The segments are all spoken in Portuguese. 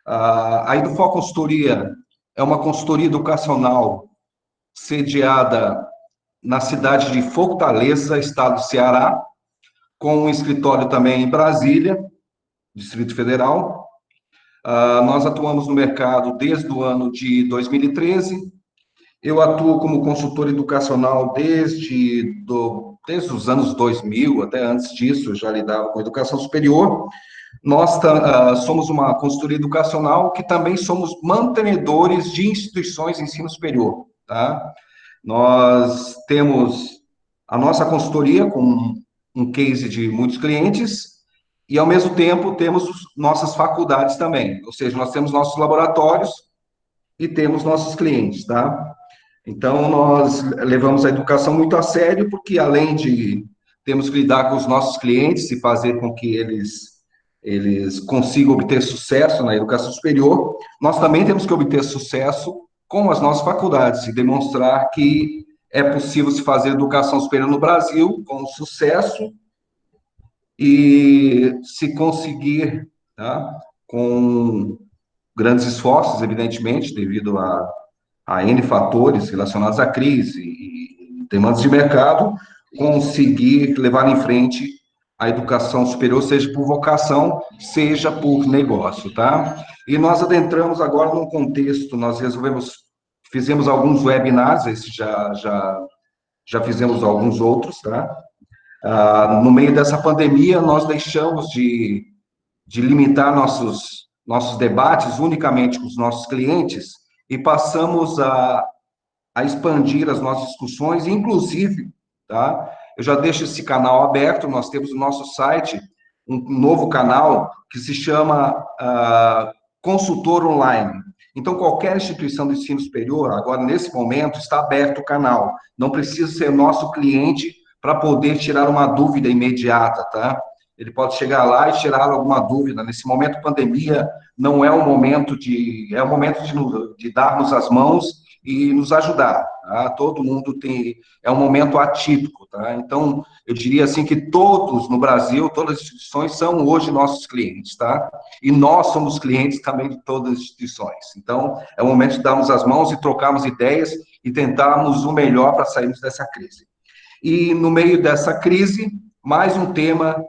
A Edufor Consultoria é uma consultoria educacional sediada na cidade de Fortaleza, estado do Ceará, com um escritório também em Brasília, Distrito Federal. Nós atuamos no mercado desde o ano de 2013. Eu atuo como consultor educacional desde os anos 2000, até antes disso, eu já lidava com educação superior. Nós somos uma consultoria educacional que também somos mantenedores de instituições de ensino superior, tá? Nós temos a nossa consultoria com um case de muitos clientes e, ao mesmo tempo, temos nossas faculdades também, ou seja, nós temos nossos laboratórios e temos nossos clientes, tá? Então, nós levamos a educação muito a sério, porque além de termos que lidar com os nossos clientes e fazer com que eles consigam obter sucesso na educação superior, nós também temos que obter sucesso com as nossas faculdades e demonstrar que é possível se fazer educação superior no Brasil com sucesso e se conseguir, tá, com grandes esforços, evidentemente, devido a N fatores relacionados à crise e demandas de mercado, conseguir levar em frente a educação superior, seja por vocação, seja por negócio, tá? E nós adentramos agora num contexto, fizemos alguns webinars, esse já fizemos alguns outros, tá? No meio dessa pandemia, nós deixamos de limitar nossos debates unicamente com os nossos clientes e passamos a expandir as nossas discussões, inclusive, tá? Eu já deixo esse canal aberto, nós temos no nosso site um novo canal que se chama Consultor Online. Então, qualquer instituição de ensino superior, agora, nesse momento, está aberto o canal. Não precisa ser nosso cliente para poder tirar uma dúvida imediata, tá? Ele pode chegar lá e tirar alguma dúvida. Nesse momento, pandemia, não é o momento é o momento de darmos as mãos e nos ajudar, tá? Todo mundo é um momento atípico, tá? Então, eu diria assim que todos no Brasil, todas as instituições são hoje nossos clientes, tá? E nós somos clientes também de todas as instituições. Então, é o momento de darmos as mãos e trocarmos ideias e tentarmos o melhor para sairmos dessa crise. E no meio dessa crise, mais um tema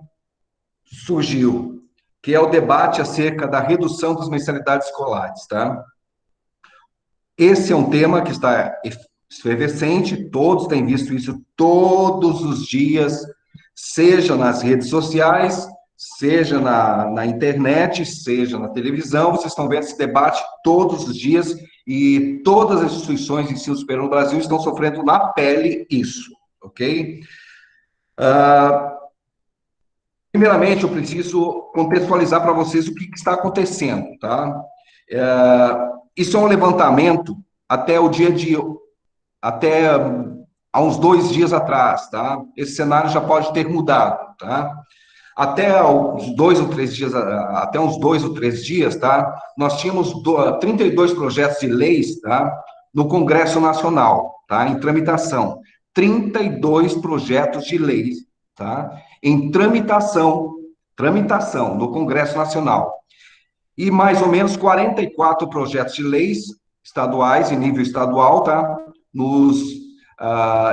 surgiu, que é o debate acerca da redução das mensalidades escolares, tá? Esse é um tema que está efervescente, todos têm visto isso todos os dias, seja nas redes sociais, seja na internet, seja na televisão, vocês estão vendo esse debate todos os dias e todas as instituições de ensino superior no Brasil estão sofrendo na pele isso, ok? Primeiramente, eu preciso contextualizar para vocês o que está acontecendo, tá? Isso é um levantamento até até há uns 2 dias atrás, tá? Esse cenário já pode ter mudado, tá? Até uns 2 ou 3 dias, tá? Nós tínhamos 32 projetos de leis, tá? No Congresso Nacional, tá? Em tramitação. 32 projetos de leis, tá? Em tramitação no Congresso Nacional. E mais ou menos 44 projetos de leis estaduais, em nível estadual, tá?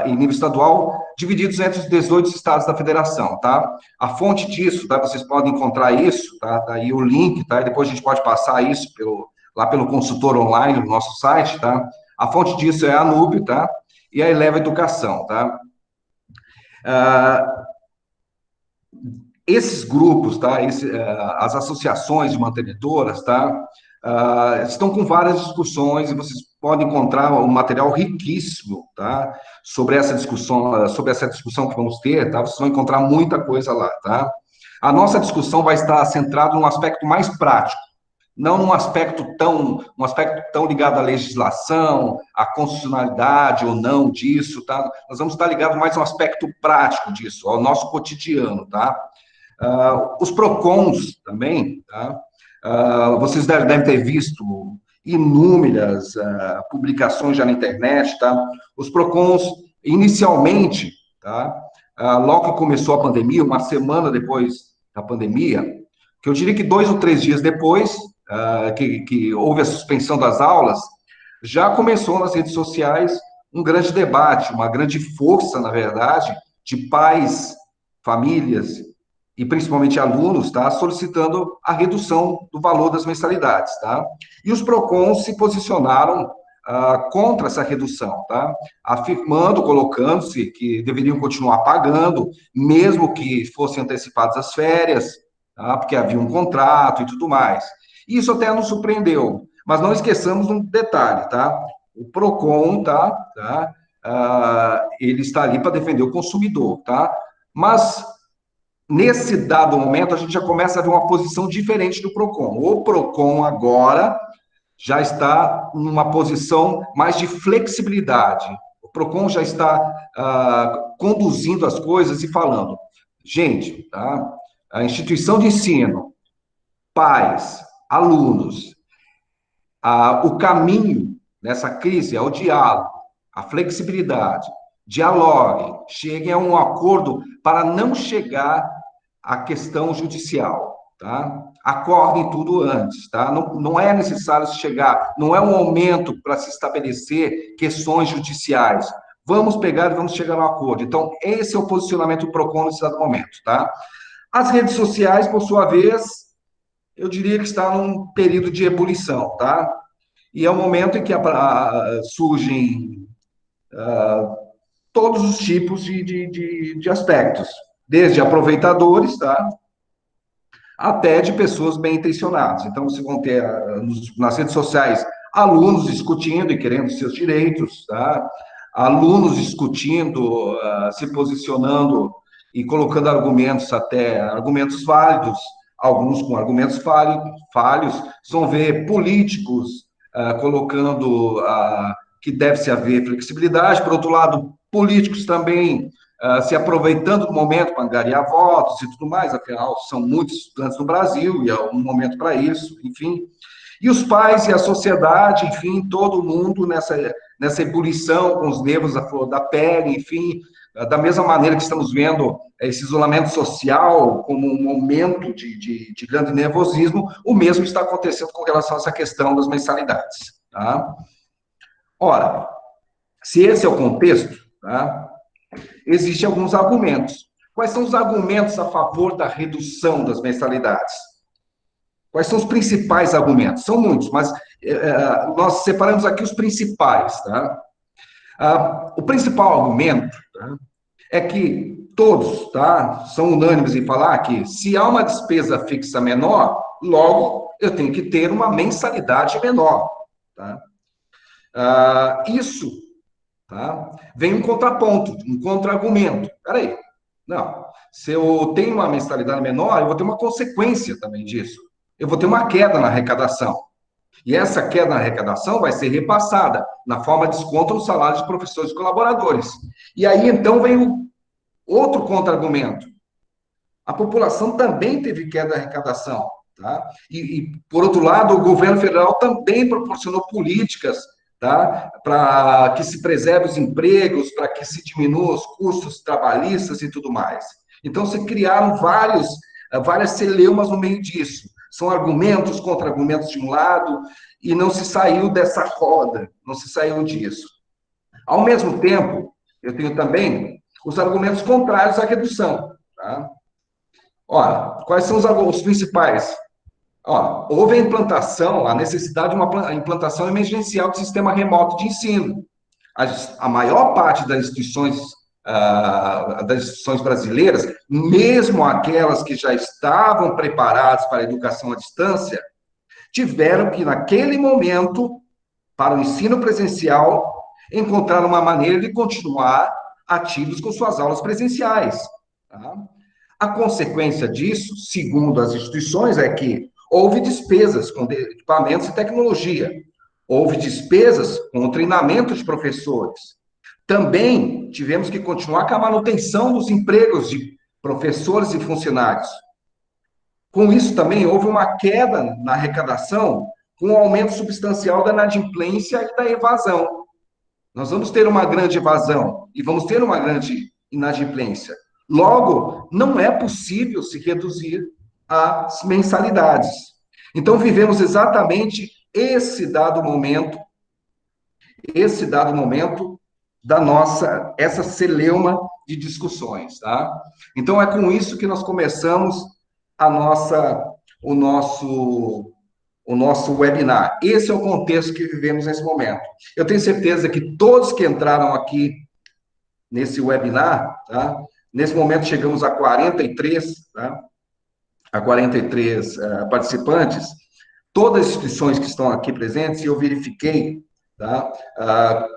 Em nível estadual, divididos entre os 18 estados da federação, tá? A fonte disso, tá? Vocês podem encontrar isso, tá? Tá aí o link, tá? E depois a gente pode passar isso lá pelo consultor online no nosso site, tá? A fonte disso é a Anub, tá? E a Eleva Educação, tá? Esses grupos, tá? As associações de mantenedoras, tá? Estão com várias discussões e vocês podem encontrar um material riquíssimo, tá? Sobre essa discussão que vamos ter, tá? Vocês vão encontrar muita coisa lá, tá? A nossa discussão vai estar centrada num aspecto mais prático, não num aspecto tão ligado à legislação, à constitucionalidade ou não disso, tá? Nós vamos estar ligados mais a um aspecto prático disso, ao nosso cotidiano, tá? Os PROCONs também, tá? Vocês devem ter visto inúmeras publicações já na internet, tá? Os PROCONs, inicialmente, tá? Logo que começou a pandemia, uma semana depois da pandemia, que eu diria que 2 ou 3 dias depois, que houve a suspensão das aulas, já começou nas redes sociais um grande debate, uma grande força, na verdade, de pais, famílias e principalmente alunos, tá, solicitando a redução do valor das mensalidades, tá? E os PROCONs se posicionaram contra essa redução, tá? Afirmando, colocando-se que deveriam continuar pagando, mesmo que fossem antecipadas as férias, tá? Porque havia um contrato e tudo mais. Isso até nos surpreendeu, mas não esqueçamos um detalhe, tá? O PROCON, ele está ali para defender o consumidor, tá? Mas nesse dado momento a gente já começa a ver uma posição diferente do PROCON. O PROCON agora já está numa posição mais de flexibilidade. O PROCON já está conduzindo as coisas e falando, gente, tá? A instituição de ensino, pais, alunos, o caminho nessa crise é o diálogo, a flexibilidade, dialoguem, cheguem a um acordo para não chegar à questão judicial, tá? Acordem tudo antes, tá? Não é necessário chegar, não é um momento para se estabelecer questões judiciais. Vamos pegar e vamos chegar a um acordo. Então, esse é o posicionamento do PROCON nesse dado momento, tá? As redes sociais, por sua vez, eu diria que está num período de ebulição, tá? E é o momento em que surgem todos os tipos de aspectos, desde aproveitadores, tá? Até de pessoas bem intencionadas. Então, vocês vão ter nas redes sociais alunos discutindo e querendo seus direitos, tá? Alunos discutindo, se posicionando e colocando argumentos, até argumentos válidos, alguns com argumentos falhos. Vocês vão ver políticos colocando que deve-se haver flexibilidade. Por outro lado, políticos também se aproveitando do momento para angariar votos e tudo mais, afinal, são muitos estudantes no Brasil e é um momento para isso, enfim. E os pais e a sociedade, enfim, todo mundo nessa ebulição, com os nervos à flor da pele, enfim, da mesma maneira que estamos vendo esse isolamento social como um momento de grande nervosismo, o mesmo está acontecendo com relação a essa questão das mensalidades. Tá? Ora, se esse é o contexto, tá? Existem alguns argumentos. Quais são os argumentos a favor da redução das mensalidades? Quais são os principais argumentos? São muitos, mas nós separamos aqui os principais. Tá? O principal argumento, tá, é que todos, tá, são unânimes em falar que se há uma despesa fixa menor, logo eu tenho que ter uma mensalidade menor. Tá? Isso, tá, vem um contraponto, um contra-argumento. Peraí, não, se eu tenho uma mensalidade menor, eu vou ter uma consequência também disso. Eu vou ter uma queda na arrecadação. E essa queda na arrecadação vai ser repassada na forma de desconto no salário de professores e colaboradores. E aí, então, vem o outro contra-argumento. A população também teve queda na arrecadação. Tá? Por outro lado, o governo federal também proporcionou políticas, tá, para que se preserve os empregos, para que se diminua os custos trabalhistas e tudo mais. Então, se criaram várias celeumas no meio disso. São argumentos contra argumentos de um lado, e não se saiu dessa roda, não se saiu disso. Ao mesmo tempo, eu tenho também os argumentos contrários à redução. Tá? Ora, quais são os principais? Houve a necessidade de uma implantação emergencial do sistema remoto de ensino. A maior parte das instituições brasileiras, mesmo aquelas que já estavam preparadas para a educação à distância, tiveram que, naquele momento, para o ensino presencial, encontrar uma maneira de continuar ativos com suas aulas presenciais. Tá? A consequência disso, segundo as instituições, é que houve despesas com equipamentos e tecnologia, houve despesas com o treinamento de professores. Também tivemos que continuar com a manutenção dos empregos de professores e funcionários. Com isso, também houve uma queda na arrecadação, com um aumento substancial da inadimplência e da evasão. Nós vamos ter uma grande evasão e vamos ter uma grande inadimplência. Logo, não é possível se reduzir as mensalidades. Então, vivemos exatamente esse dado momento da nossa, essa celeuma de discussões, tá? Então, é com isso que nós começamos a nossa, o nosso webinar. Esse é o contexto que vivemos nesse momento. Eu tenho certeza que todos que entraram aqui nesse webinar, tá? Nesse momento chegamos a 43, tá? A 43 participantes. Todas as instituições que estão aqui presentes, e eu verifiquei, tá?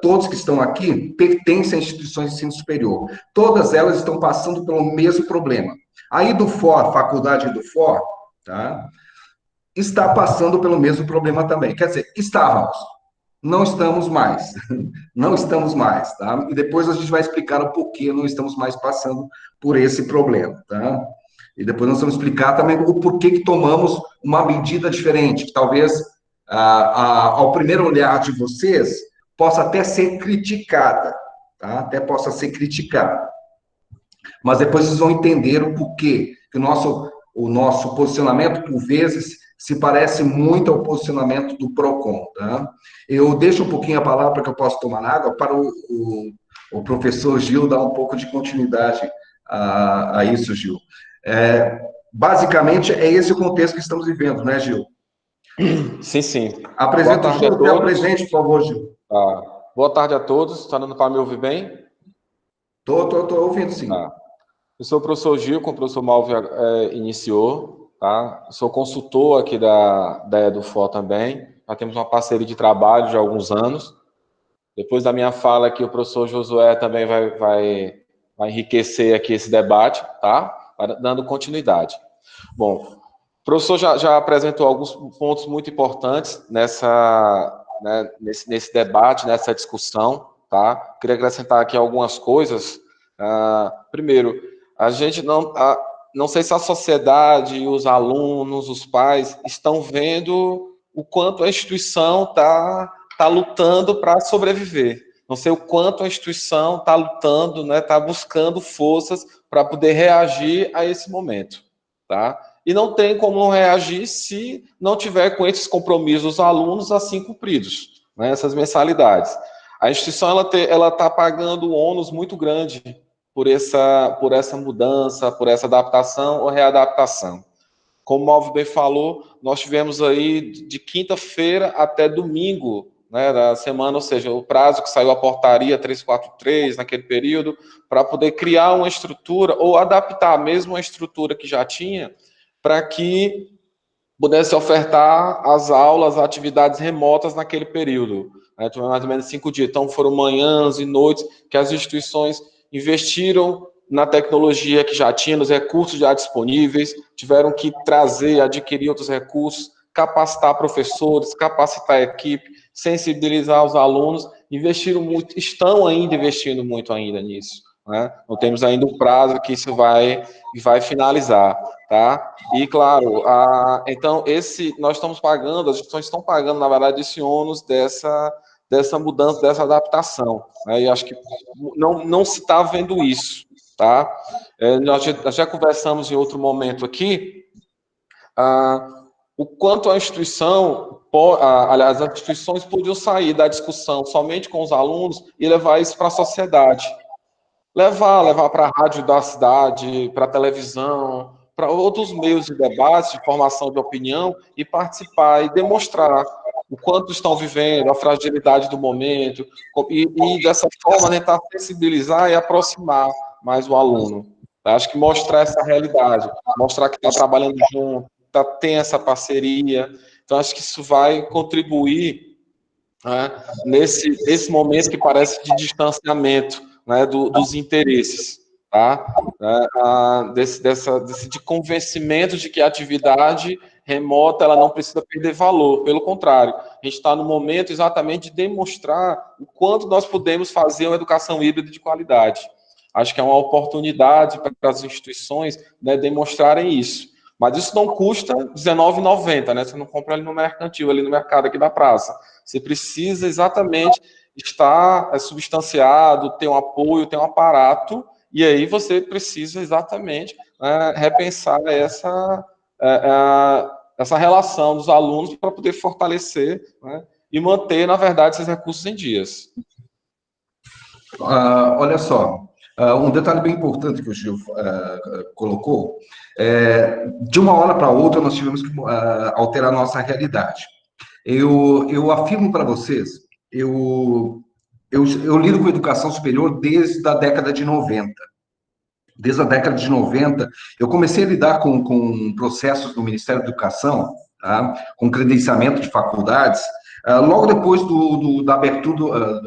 Todos que estão aqui pertencem a instituições de ensino superior. Todas elas estão passando pelo mesmo problema. A IDUFOR, Faculdade IDUFOR, tá? Está passando pelo mesmo problema também. Quer dizer, estávamos, não estamos mais. Não estamos mais, tá? E depois a gente vai explicar o porquê não estamos mais passando por esse problema, tá? E depois nós vamos explicar também o porquê que tomamos uma medida diferente, que talvez, ao primeiro olhar de vocês, possa até ser criticada, tá? Até possa ser criticada. Mas depois vocês vão entender o porquê, que o nosso posicionamento, por vezes, se parece muito ao posicionamento do PROCON, tá? Eu deixo um pouquinho a palavra para que eu possa tomar água, para o professor Gil dar um pouco de continuidade a isso, Gil. Basicamente, é esse o contexto que estamos vivendo, né, Gil? Sim, sim. Boa Apresenta o tarde a Gil, até todos. presente, por favor, Gil. Boa tarde a todos. Está dando para me ouvir bem? Tô ouvindo, sim. Eu sou o professor Gil, como o professor Malvio iniciou, tá? Eu sou consultor aqui da EduFor também. Já temos uma parceria de trabalho de alguns anos. Depois da minha fala aqui, o professor Josué também vai enriquecer aqui esse debate, tá? Dando continuidade. Bom, o professor já apresentou alguns pontos muito importantes nesse debate, nessa discussão, tá? Queria acrescentar aqui algumas coisas. Primeiro, a gente não sei se a sociedade, os alunos, os pais estão vendo o quanto a instituição está lutando para sobreviver. Não sei o quanto a instituição está lutando, né, está buscando forças para poder reagir a esse momento, tá? E não tem como não reagir se não tiver com esses compromissos dos alunos assim cumpridos, né, essas mensalidades. A instituição ela está pagando um ônus muito grande por essa mudança, por essa adaptação ou readaptação. Como o Malvio bem falou, nós tivemos aí de quinta-feira até domingo, né, da semana, ou seja, o prazo que saiu a portaria 343 naquele período, para poder criar uma estrutura ou adaptar mesmo a estrutura que já tinha, para que pudesse ofertar as aulas, as atividades remotas naquele período. Né, mais ou menos 5 dias. Então, foram manhãs e noites que as instituições investiram na tecnologia que já tinha, nos recursos já disponíveis, tiveram que trazer, adquirir outros recursos, capacitar professores, capacitar a equipe, sensibilizar os alunos, investiram muito, estão ainda investindo muito ainda nisso. Né? Não temos ainda um prazo que isso vai finalizar, tá? E, claro, então, nós estamos pagando, as instituições estão pagando, na verdade, esse ônus dessa mudança, dessa adaptação. Né? E acho que não se está vendo isso, tá? Nós já conversamos em outro momento aqui, o quanto a instituição, aliás, as instituições podiam sair da discussão somente com os alunos e levar isso para a sociedade. Levar para a rádio da cidade, para a televisão, para outros meios de debate, de formação de opinião, e participar e demonstrar o quanto estão vivendo, a fragilidade do momento, e dessa forma tentar sensibilizar e aproximar mais o aluno. Acho que mostrar essa realidade, mostrar que está trabalhando junto, tem essa parceria. Então, acho que isso vai contribuir, né, nesse momento que parece de distanciamento, né, dos interesses, tá? Desse de convencimento de que a atividade remota ela não precisa perder valor, pelo contrário, a gente está no momento exatamente de demonstrar o quanto nós podemos fazer uma educação híbrida de qualidade. Acho que é uma oportunidade para as instituições, né, demonstrarem isso. Mas isso não custa R$19,90, né? Você não compra ali no mercantil, ali no mercado aqui da praça. Você precisa exatamente estar substanciado, ter um apoio, ter um aparato, e aí você precisa exatamente repensar essa relação dos alunos para poder fortalecer, né, e manter, na verdade, esses recursos em dias. Olha só, um detalhe bem importante que o Gil colocou, de uma hora para outra nós tivemos que alterar nossa realidade. Eu afirmo para vocês, eu lido com educação superior desde a década de 90. Desde a década de 90, eu comecei a lidar com processos do Ministério da Educação, tá? Com credenciamento de faculdades, logo depois da abertura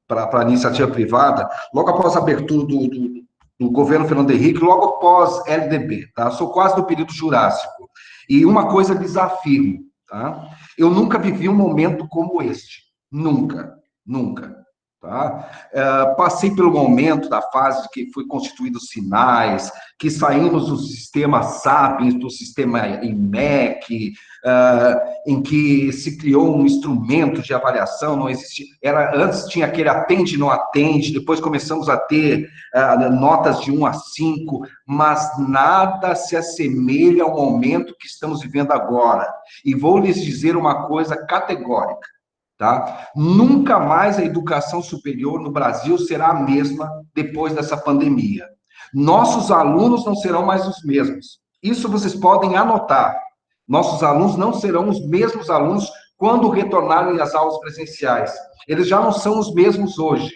para a iniciativa privada, logo após a abertura do governo Fernando Henrique, logo após LDB, tá? Sou quase do período Jurássico. E uma coisa lhes afirmo, tá? Eu nunca vivi um momento como este. Nunca, nunca. Tá? Passei pelo momento da fase que foi constituídos sinais, que saímos do sistema Sapiens, do sistema IMEC, em que se criou um instrumento de avaliação, não existia, antes tinha aquele atende e não atende, depois começamos a ter notas de 1 a 5, mas nada se assemelha ao momento que estamos vivendo agora. E vou lhes dizer uma coisa categórica. Tá? Nunca mais a educação superior no Brasil será a mesma depois dessa pandemia. Nossos alunos não serão mais os mesmos. Isso vocês podem anotar. Nossos alunos não serão os mesmos alunos quando retornarem às aulas presenciais. Eles já não são os mesmos hoje.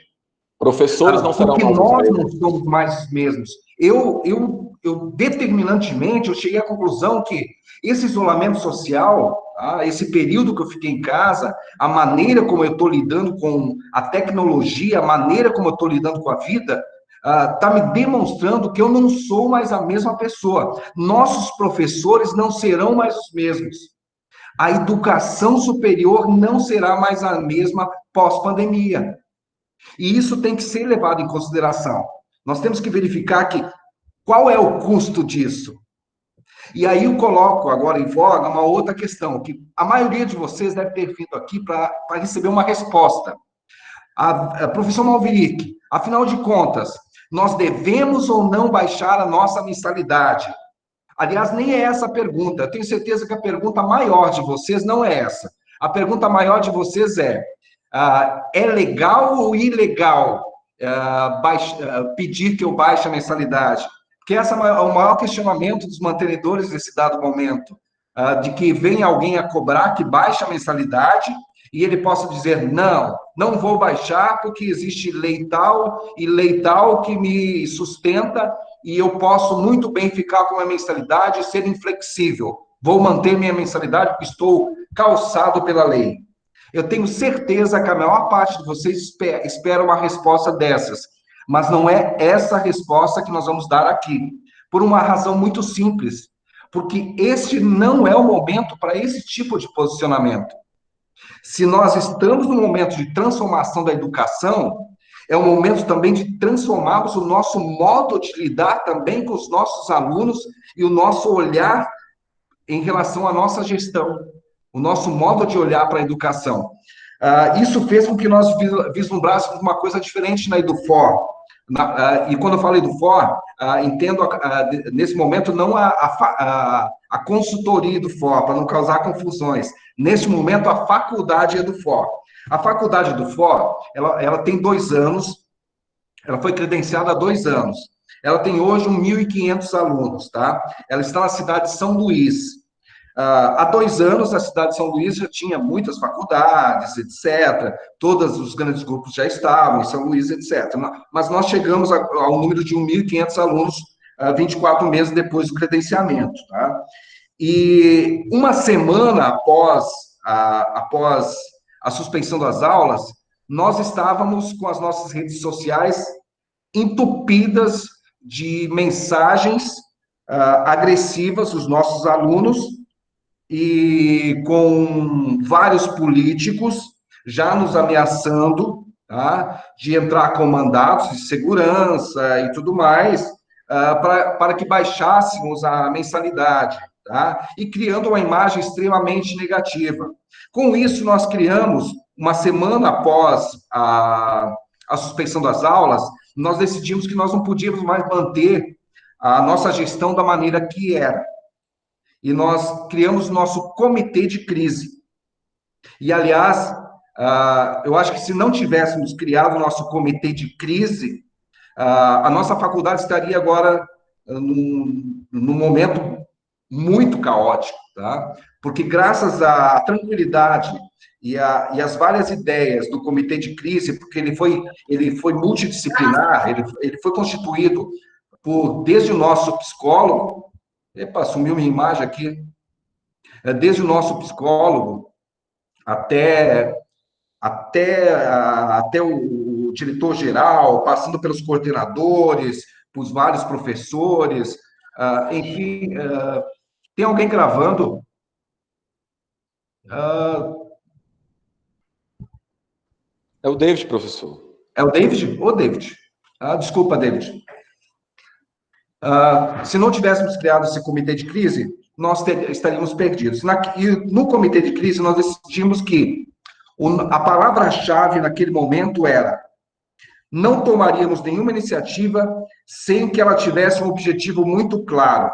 Professores não serão mais os mesmos. Porque nós não somos mais os mesmos. Eu determinantemente, eu cheguei à conclusão que esse isolamento social, esse período que eu fiquei em casa, a maneira como eu estou lidando com a tecnologia, a maneira como eu estou lidando com a vida, está me demonstrando que eu não sou mais a mesma pessoa. Nossos professores não serão mais os mesmos. A educação superior não será mais a mesma pós-pandemia. E isso tem que ser levado em consideração. Nós temos que verificar qual é o custo disso. E aí eu coloco agora em voga uma outra questão, que a maioria de vocês deve ter vindo aqui para receber uma resposta. Professor Malveric, afinal de contas, nós devemos ou não baixar a nossa mensalidade? Aliás, nem é essa a pergunta. Eu tenho certeza que a pergunta maior de vocês não é essa. A pergunta maior de vocês é legal ou ilegal pedir que eu baixe a mensalidade? Porque esse é o maior questionamento dos mantenedores desse dado momento, de que vem alguém a cobrar que baixe a mensalidade e ele possa dizer, não vou baixar porque existe lei tal e lei tal que me sustenta e eu posso muito bem ficar com a mensalidade e ser inflexível. Vou manter minha mensalidade porque estou calçado pela lei. Eu tenho certeza que a maior parte de vocês espera uma resposta dessas, mas não é essa resposta que nós vamos dar aqui, por uma razão muito simples, porque este não é o momento para esse tipo de posicionamento. Se nós estamos no momento de transformação da educação, é o momento também de transformarmos o nosso modo de lidar também com os nossos alunos e o nosso olhar em relação à nossa gestão, o nosso modo de olhar para a educação. Isso fez com que nós vislumbrássemos uma coisa diferente na EduFor. E quando eu falo EduFor, entendo nesse momento não a consultoria EduFor, para não causar confusões. Neste momento, a faculdade EduFor. A faculdade EduFor, ela tem 2 anos, ela foi credenciada há 2 anos. Ela tem hoje 1.500 alunos, tá? Ela está na cidade de São Luís. Há 2 anos, a cidade de São Luís já tinha muitas faculdades, etc. Todos os grandes grupos já estavam em São Luís, etc. Mas nós chegamos ao número de 1.500 alunos 24 meses depois do credenciamento. Tá? E uma semana após a suspensão das aulas, nós estávamos com as nossas redes sociais entupidas de mensagens agressivas dos nossos alunos, e com vários políticos já nos ameaçando, tá, de entrar com mandatos de segurança e tudo mais, para que baixássemos a mensalidade, tá, e criando uma imagem extremamente negativa. Com isso, nós criamos, uma semana após a suspensão das aulas, nós decidimos que nós não podíamos mais manter a nossa gestão da maneira que era. e nós criamos nosso comitê de crise. E, aliás, eu acho que se não tivéssemos criado o nosso comitê de crise, a nossa faculdade estaria agora num momento muito caótico, tá? Porque graças à tranquilidade e às várias ideias do comitê de crise, porque ele foi multidisciplinar, ele foi constituído desde o nosso psicólogo, epa, sumiu minha imagem aqui, desde o nosso psicólogo até até o diretor-geral, passando pelos coordenadores, por vários professores, enfim, tem alguém gravando? Uh, É o David, professor. É o David? Ô, David. Desculpa, David. Se não tivéssemos criado esse comitê de crise, nós estaríamos perdidos. E no comitê de crise, nós decidimos que a palavra-chave naquele momento era: não tomaríamos nenhuma iniciativa sem que ela tivesse um objetivo muito claro.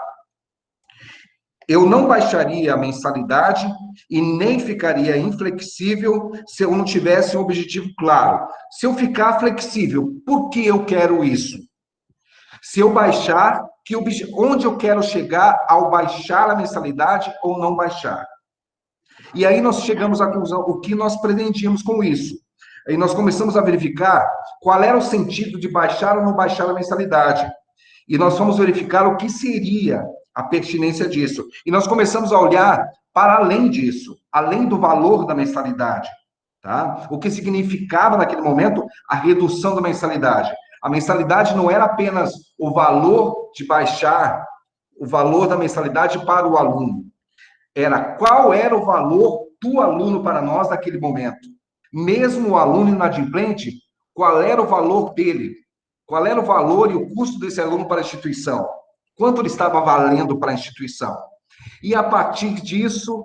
Eu não baixaria a mensalidade e nem ficaria inflexível se eu não tivesse um objetivo claro. Se eu ficar flexível, por que eu quero isso? Se eu baixar, onde eu quero chegar ao baixar a mensalidade ou não baixar? E aí nós chegamos à conclusão, o que nós pretendíamos com isso? Aí nós começamos a verificar qual era o sentido de baixar ou não baixar a mensalidade. E nós fomos verificar o que seria a pertinência disso. E nós começamos a olhar para além disso, além do valor da mensalidade. Tá? O que significava naquele momento a redução da mensalidade. A mensalidade não era apenas o valor de baixar o valor da mensalidade para o aluno. Era qual era o valor do aluno para nós naquele momento. Mesmo o aluno inadimplente, qual era o valor dele? Qual era o valor e o custo desse aluno para a instituição? Quanto ele estava valendo para a instituição? E a partir disso,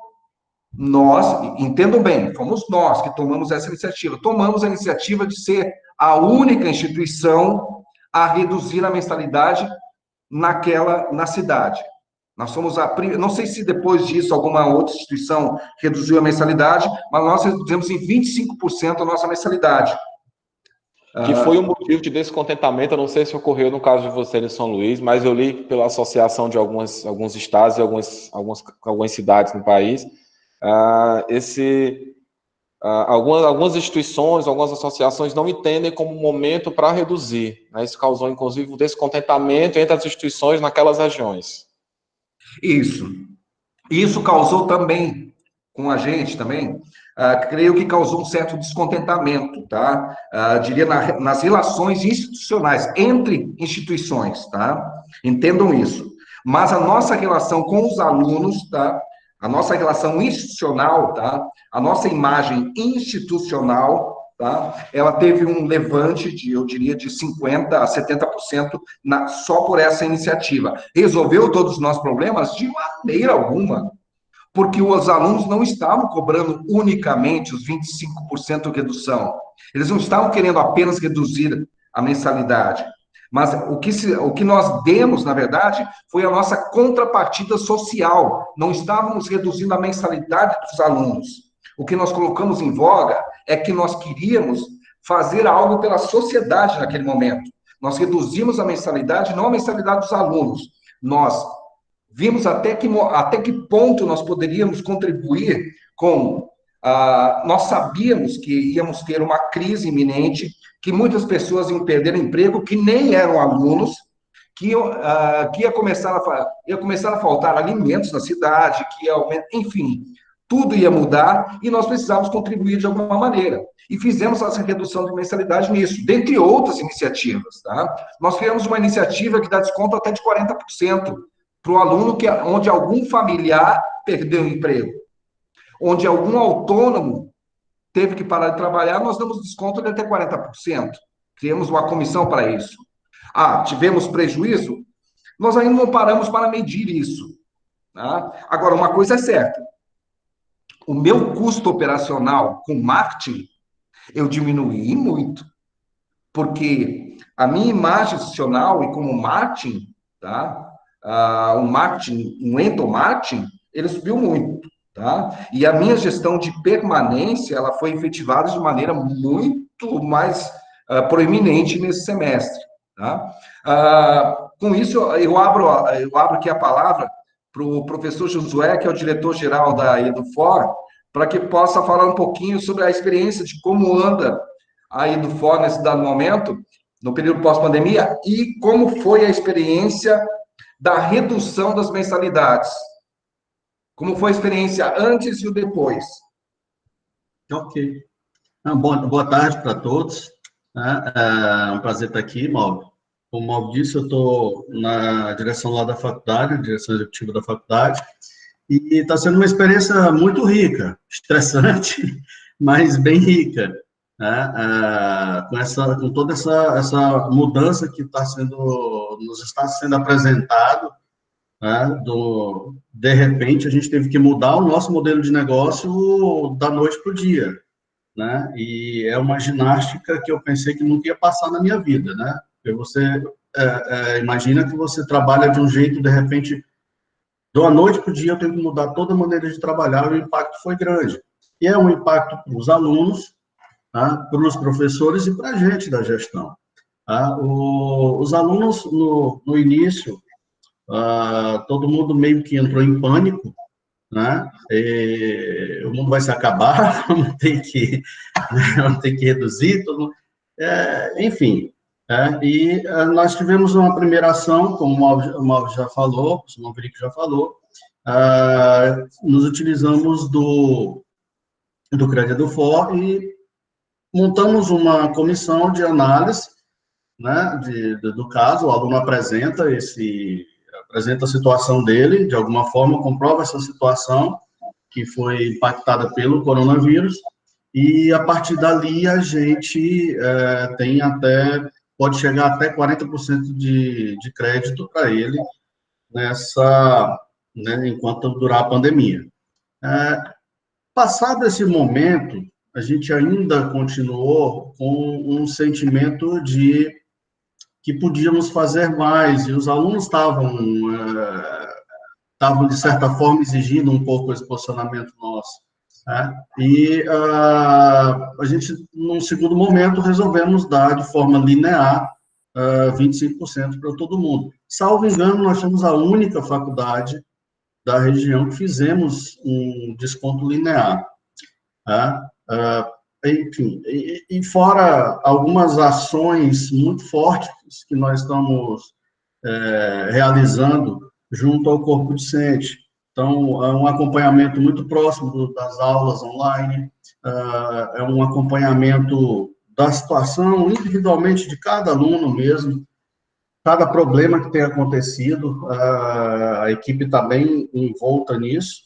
nós, entendam bem, fomos nós que tomamos essa iniciativa. Tomamos a iniciativa de ser a única instituição a reduzir a mensalidade na cidade. Nós somos não sei se depois disso alguma outra instituição reduziu a mensalidade, mas nós reduzimos em 25% a nossa mensalidade. Que foi um motivo de descontentamento, eu não sei se ocorreu no caso de você em São Luís, mas eu li pela associação de alguns estados e algumas cidades no país, algumas instituições, algumas associações não entendem como momento para reduzir. Né? Isso causou, inclusive, um descontentamento entre as instituições naquelas regiões. Isso causou também, com a gente também, creio que causou um certo descontentamento, tá? Diria nas relações institucionais, entre instituições, tá? Entendam isso. Mas a nossa relação com os alunos, tá? A nossa relação institucional, tá? A nossa imagem institucional, tá? Ela teve um levante eu diria, de 50% a 70% só por essa iniciativa. Resolveu todos os nossos problemas? De maneira alguma, porque os alunos não estavam cobrando unicamente os 25% de redução. Eles não estavam querendo apenas reduzir a mensalidade. Mas o que nós demos, na verdade, foi a nossa contrapartida social. Não estávamos reduzindo a mensalidade dos alunos. O que nós colocamos em voga é que nós queríamos fazer algo pela sociedade naquele momento. Nós reduzimos a mensalidade, não a mensalidade dos alunos. Nós vimos até que ponto nós poderíamos contribuir com. Nós sabíamos que íamos ter uma crise iminente, que muitas pessoas iam perder o emprego, que nem eram alunos, que ia começar a faltar alimentos na cidade, enfim, tudo ia mudar e nós precisávamos contribuir de alguma maneira. E fizemos essa redução de mensalidade nisso, dentre outras iniciativas. Tá? Nós criamos uma iniciativa que dá desconto até de 40% para o aluno onde algum familiar perdeu o emprego, onde algum autônomo teve que parar de trabalhar, nós damos desconto de até 40%. Criamos uma comissão para isso. Tivemos prejuízo? Nós ainda não paramos para medir isso. Tá? Agora, uma coisa é certa. O meu custo operacional com marketing, eu diminuí muito. Porque a minha imagem institucional e como marketing, tá? o marketing, o endomarketing, ele subiu muito, tá? E a minha gestão de permanência, ela foi efetivada de maneira muito mais proeminente nesse semestre, tá? Com isso, eu abro aqui a palavra para o professor Josué, que é o diretor-geral da Edufor, para que possa falar um pouquinho sobre a experiência de como anda a Edufor nesse dado momento, no período pós-pandemia, e como foi a experiência da redução das mensalidades. Como foi a experiência antes e o depois? Ok. Boa tarde para todos. Né? É um prazer estar aqui, Mauro. Como o Mauro disse, eu estou na direção lá da faculdade, direção executiva da faculdade, e está sendo uma experiência muito rica, estressante, mas bem rica, né? Com toda essa mudança que nos está sendo apresentado, né? De repente, a gente teve que mudar o nosso modelo de negócio da noite para o dia, né? E é uma ginástica que eu pensei que nunca ia passar na minha vida, né? Porque você imagina que você trabalha de um jeito, de repente, da noite para o dia eu tenho que mudar toda a maneira de trabalhar, e o impacto foi grande. E é um impacto para os alunos, tá? Para os professores e para a gente da gestão. Tá? Os alunos, no início, todo mundo meio que entrou em pânico, né? O mundo vai se acabar, vamos ter que reduzir, enfim. Nós tivemos uma primeira ação, como o Mauro já falou, o Maverick já falou, nos utilizamos do Crédito do For e montamos uma comissão de análise, né, do caso. O aluno apresenta a situação dele, de alguma forma, comprova essa situação, que foi impactada pelo coronavírus, e a partir dali a gente pode chegar até 40% de crédito para ele enquanto durar a pandemia. Passado esse momento, a gente ainda continuou com um sentimento de que podíamos fazer mais, e os alunos estavam, de certa forma, exigindo um pouco esse posicionamento nosso. Né? E a gente, num segundo momento, resolvemos dar de forma linear 25% para todo mundo. Salvo engano, nós somos a única faculdade da região que fizemos um desconto linear. Tá? Enfim, e fora algumas ações muito fortes que nós estamos realizando junto ao corpo docente. Então, é um acompanhamento muito próximo das aulas online, é um acompanhamento da situação individualmente de cada aluno mesmo, cada problema que tem acontecido, a equipe está bem envolta nisso,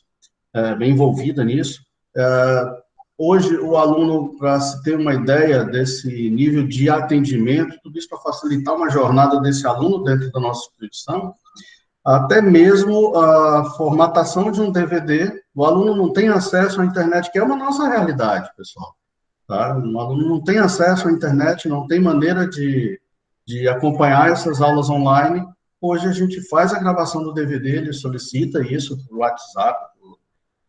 bem envolvida nisso. Hoje, o aluno, para se ter uma ideia desse nível de atendimento, tudo isso para facilitar uma jornada desse aluno dentro da nossa instituição, até mesmo a formatação de um DVD, o aluno não tem acesso à internet, que é uma nossa realidade, pessoal. Tá? O aluno não tem acesso à internet, não tem maneira de acompanhar essas aulas online. Hoje, a gente faz a gravação do DVD, ele solicita isso por WhatsApp,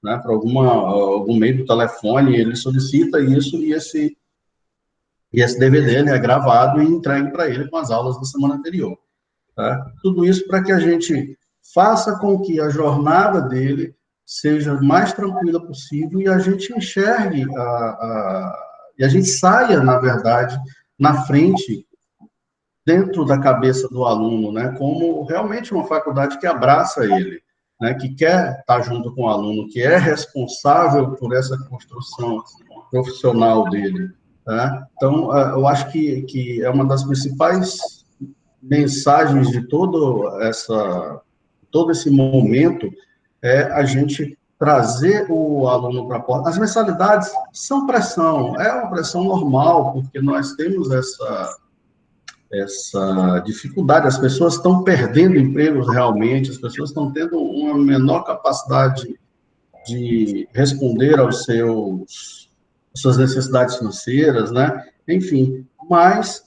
né, para algum meio do telefone, ele solicita isso e esse DVD ele é gravado e entregue para ele com as aulas da semana anterior. Tá? Tudo isso para que a gente faça com que a jornada dele seja mais tranquila possível e a gente enxergue, e a gente saia, na verdade, na frente, dentro da cabeça do aluno, né, como realmente uma faculdade que abraça ele, né, que quer estar junto com o aluno, que é responsável por essa construção profissional dele. Tá? Então, eu acho que é uma das principais mensagens de todo esse momento, é a gente trazer o aluno para a porta. As mensalidades são pressão, é uma pressão normal, porque nós temos essa dificuldade, as pessoas estão perdendo empregos realmente, as pessoas estão tendo uma menor capacidade de responder às suas necessidades financeiras, né? Enfim, mas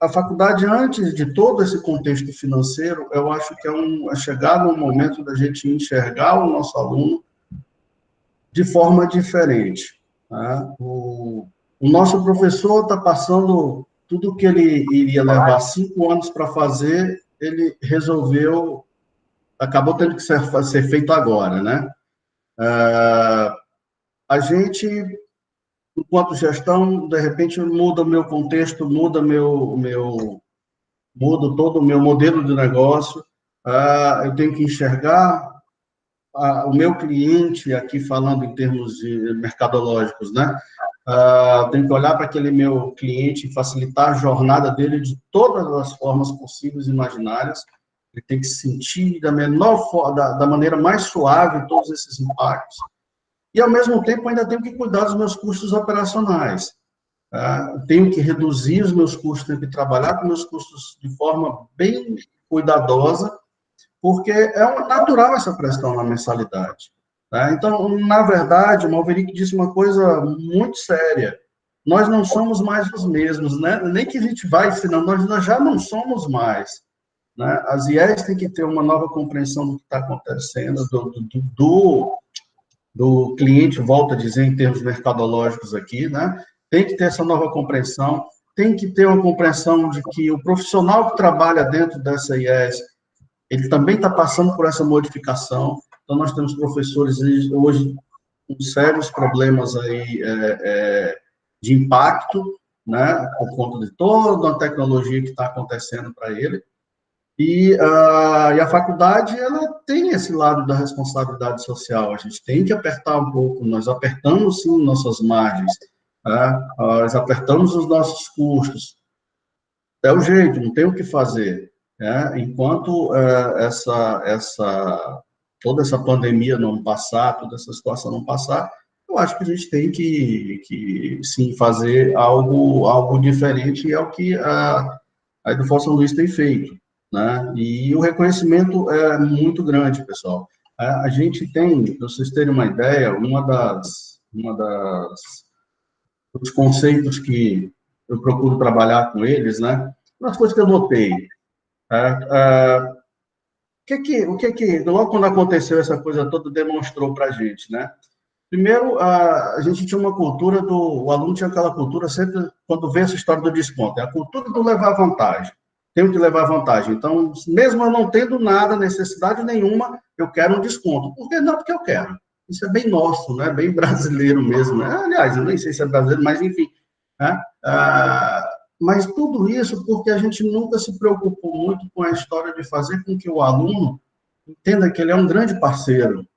a faculdade, antes de todo esse contexto financeiro, eu acho que é chegado um momento da gente enxergar o nosso aluno de forma diferente. Tá? O nosso professor está passando tudo que ele iria levar 5 anos para fazer, ele resolveu, acabou tendo que ser feito agora, né? A gente, enquanto gestão, de repente muda o meu contexto, muda todo o meu modelo de negócio. Eu tenho que enxergar o meu cliente, aqui falando em termos mercadológicos, né? Tenho que olhar para aquele meu cliente e facilitar a jornada dele de todas as formas possíveis e imaginárias. Ele tem que sentir da maneira mais suave todos esses impactos. E, ao mesmo tempo, ainda tenho que cuidar dos meus custos operacionais. Tenho que reduzir os meus custos, tenho que trabalhar com meus custos de forma bem cuidadosa, porque é natural essa pressão na mensalidade. Tá? Então, na verdade, o Malverick disse uma coisa muito séria. Nós não somos mais os mesmos, né? Nem que a gente vai ensinando, nós já não somos mais. Né? As IES têm que ter uma nova compreensão do que está acontecendo, do cliente, volto a dizer, em termos mercadológicos aqui, né? Tem que ter essa nova compreensão, tem que ter uma compreensão de que o profissional que trabalha dentro dessa IES, ele também está passando por essa modificação. Então, nós temos professores hoje com sérios problemas aí, de impacto, né, por conta de toda a tecnologia que está acontecendo para ele. E a faculdade, ela tem esse lado da responsabilidade social. A gente tem que apertar um pouco, nós apertamos, sim, nossas margens, né? Nós apertamos os nossos custos. É o jeito, não tem o que fazer. Né? Enquanto toda essa pandemia não passar, toda essa situação não passar, eu acho que a gente tem que sim, fazer algo diferente, e é o que a Edufol São Luís tem feito. Né? E o reconhecimento é muito grande, pessoal. A gente tem, para vocês terem uma ideia, dos conceitos que eu procuro trabalhar com eles, né? Umas coisas que eu notei. Logo quando aconteceu essa coisa toda, demonstrou para a gente, né? Primeiro, a gente tinha uma cultura o aluno tinha aquela cultura sempre, quando vê essa história do desconto, é a cultura do levar vantagem. Tenho que levar vantagem. Então, mesmo eu não tendo nada, necessidade nenhuma, eu quero um desconto. Por que não? Porque eu quero. Isso é bem nosso, né? Bem brasileiro mesmo. Né? Aliás, eu nem sei se é brasileiro, mas enfim. Né? Mas tudo isso porque a gente nunca se preocupou muito com a história de fazer com que o aluno entenda que ele é um grande parceiro.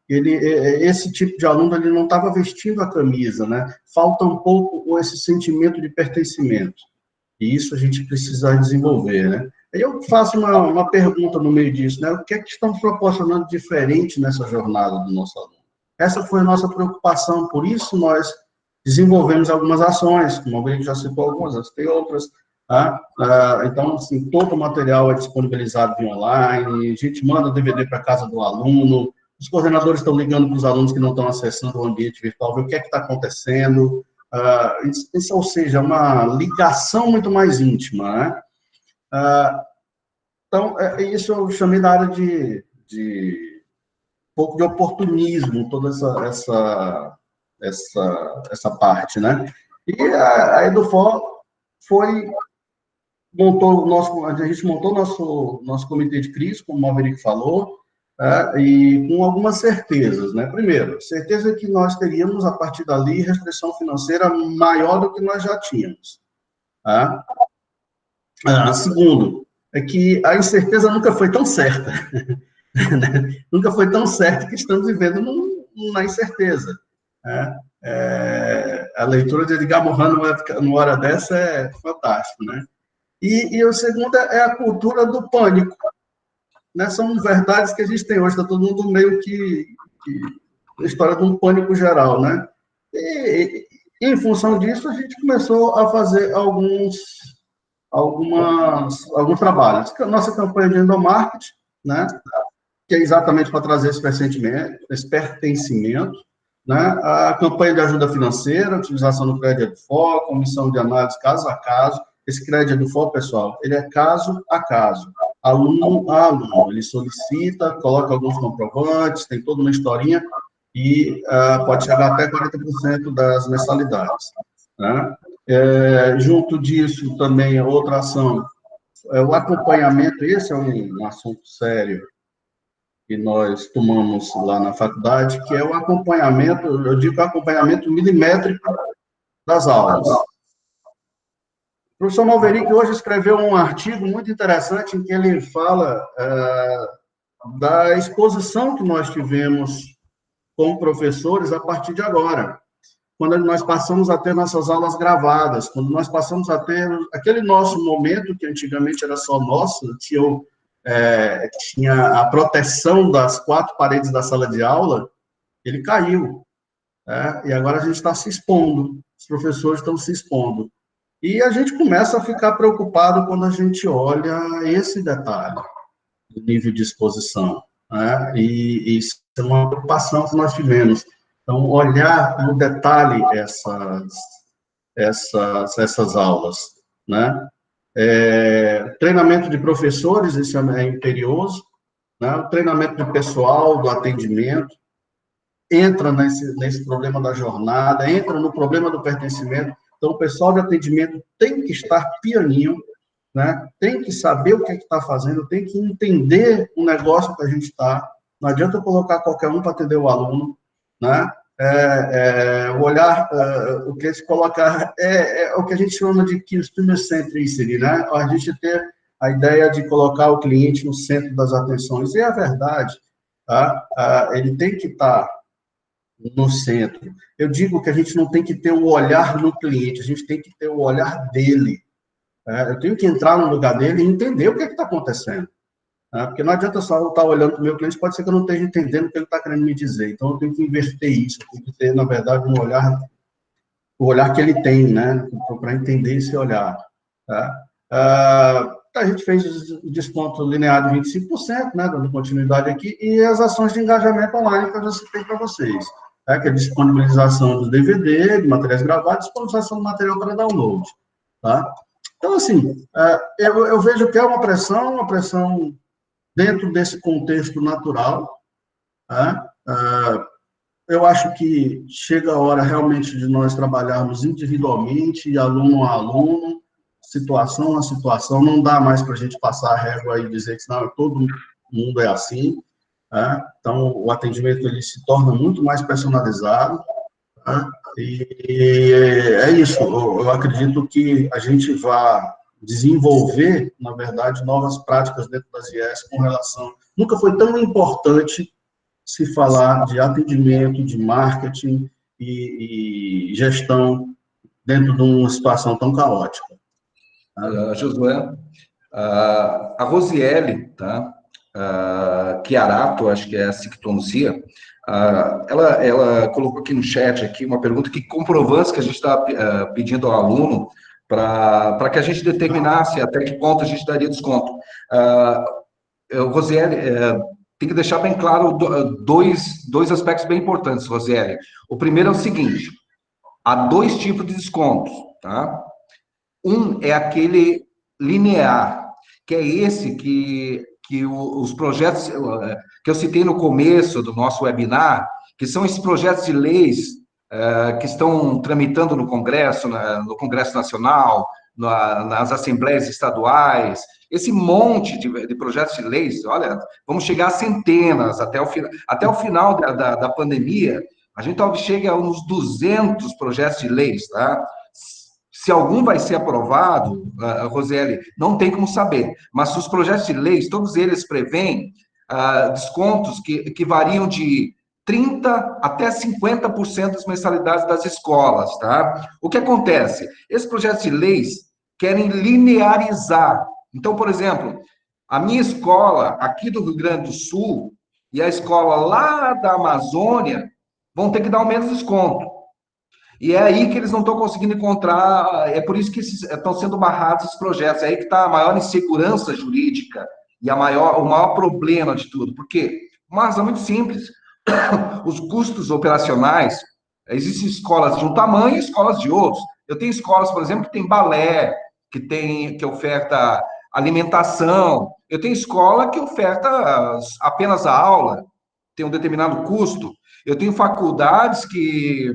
Esse tipo de aluno, ele não estava vestindo a camisa, né? Falta um pouco esse sentimento de pertencimento. E isso a gente precisa desenvolver, né? Aí eu faço uma pergunta no meio disso, né? O que é que estamos proporcionando diferente nessa jornada do nosso aluno? Essa foi a nossa preocupação, por isso nós desenvolvemos algumas ações, como alguém já citou algumas, tem outras. Então, assim, todo o material é disponibilizado via online, a gente manda DVD para casa do aluno, os coordenadores estão ligando para os alunos que não estão acessando o ambiente virtual, ver o que é que está acontecendo. Isso, ou seja, uma ligação muito mais íntima, né? Então, isso eu chamei da área de um pouco de oportunismo, toda essa parte, né? E a Edufol a gente montou nosso comitê de crise, como o Malverick falou, e com algumas certezas, né? Primeiro, certeza que nós teríamos, a partir dali, restrição financeira maior do que nós já tínhamos. Segundo, é que a incerteza nunca foi tão certa. Nunca foi tão certa que estamos vivendo na incerteza. A leitura de Edgar Morin numa hora dessa é fantástico, né? E o segundo é a cultura do pânico. Né? São verdades que a gente tem hoje, está todo mundo meio que a história de um pânico geral, né? E em função disso, a gente começou a fazer alguns trabalhos. Nossa campanha de endomarketing, né? Que é exatamente para trazer esse pertencimento, né? A campanha de ajuda financeira, utilização do crédito Edufol, comissão de análise caso a caso. esse crédito do FOP, pessoal, ele é caso a caso, aluno a aluno. Ele solicita, coloca alguns comprovantes, tem toda uma historinha, e pode chegar até 40% das mensalidades, né? Junto disso, também, outra ação, o acompanhamento. Esse é um assunto sério que nós tomamos lá na faculdade, que é o acompanhamento, eu digo acompanhamento milimétrico das aulas. O professor Malverick hoje escreveu um artigo muito interessante em que ele fala da exposição que nós tivemos com professores a partir de agora, quando nós passamos a ter nossas aulas gravadas, quando nós passamos a ter aquele nosso momento que antigamente era só nosso, tinha a proteção das 4 paredes da sala de aula, ele caiu, e agora a gente está se expondo, os professores estão se expondo. E a gente começa a ficar preocupado quando a gente olha esse detalhe, do nível de exposição, né? E isso é uma preocupação que nós tivemos. Então, olhar no detalhe essas aulas, né? Treinamento de professores, isso é imperioso, né? O treinamento do pessoal, do atendimento, entra nesse problema da jornada, entra no problema do pertencimento. Então, o pessoal de atendimento tem que estar pianinho, né? Tem que saber o que está fazendo, tem que entender o negócio que a gente está. Não adianta eu colocar qualquer um para atender o aluno, né? O olhar, o que se colocar é o que a gente chama de customer centricity, né? A gente ter a ideia de colocar o cliente no centro das atenções. E é a verdade, tá? Ele tem que estar no centro. Eu digo que a gente não tem que ter o olhar no cliente, a gente tem que ter o olhar dele. Eu tenho que entrar no lugar dele e entender o que está acontecendo. Porque não adianta só eu estar olhando para o meu cliente, pode ser que eu não esteja entendendo o que ele está querendo me dizer. Então, eu tenho que inverter isso, eu tenho que ter, na verdade, o olhar que ele tem, né, para entender esse olhar. Tá? A gente fez o desconto linear de 25%, né, dando continuidade aqui, e as ações de engajamento online que eu já citei para vocês. Que é a disponibilização do DVD, de materiais gravados, disponibilização do material para download. Tá? Então, assim, eu vejo que é uma pressão dentro desse contexto natural. Eu acho que chega a hora realmente de nós trabalharmos individualmente, aluno a aluno, situação a situação. Não dá mais para a gente passar a régua e dizer que não, todo mundo é assim. Então, o atendimento ele se torna muito mais personalizado. E é isso. Eu acredito que a gente vai desenvolver, na verdade, novas práticas dentro das IES com relação... Nunca foi tão importante se falar de atendimento, de marketing e gestão dentro de uma situação tão caótica. Josué, a Rosiele, tá? Chiarato, acho que é assim que pronuncia, ela colocou aqui no chat aqui uma pergunta: que comprovantes que a gente está pedindo ao aluno para que a gente determinasse até que ponto a gente daria desconto. Rosiele, tem que deixar bem claro dois aspectos bem importantes, Rosiele. O primeiro é o seguinte: há 2 tipos de descontos, tá? Um é aquele linear, que é esse que os projetos que eu citei no começo do nosso webinar, que são esses projetos de leis que estão tramitando no Congresso Nacional, nas assembleias estaduais, esse monte de projetos de leis. Olha, vamos chegar a centenas até o final da pandemia. A gente talvez chegue a uns 200 projetos de leis, tá? Se algum vai ser aprovado, Rosiele, não tem como saber. Mas os projetos de leis, todos eles prevêem descontos que variam de 30% até 50% das mensalidades das escolas, tá? O que acontece? Esses projetos de leis querem linearizar. Então, por exemplo, a minha escola aqui do Rio Grande do Sul e a escola lá da Amazônia vão ter que dar o mesmo desconto. E é aí que eles não estão conseguindo encontrar, é por isso que estão sendo barrados esses projetos, é aí que está a maior insegurança jurídica e o maior problema de tudo. Por quê? Uma razão muito simples: os custos operacionais, existem escolas de um tamanho e escolas de outros. Eu tenho escolas, por exemplo, que tem balé, que oferta alimentação, eu tenho escola que oferta apenas a aula, tem um determinado custo, eu tenho faculdades que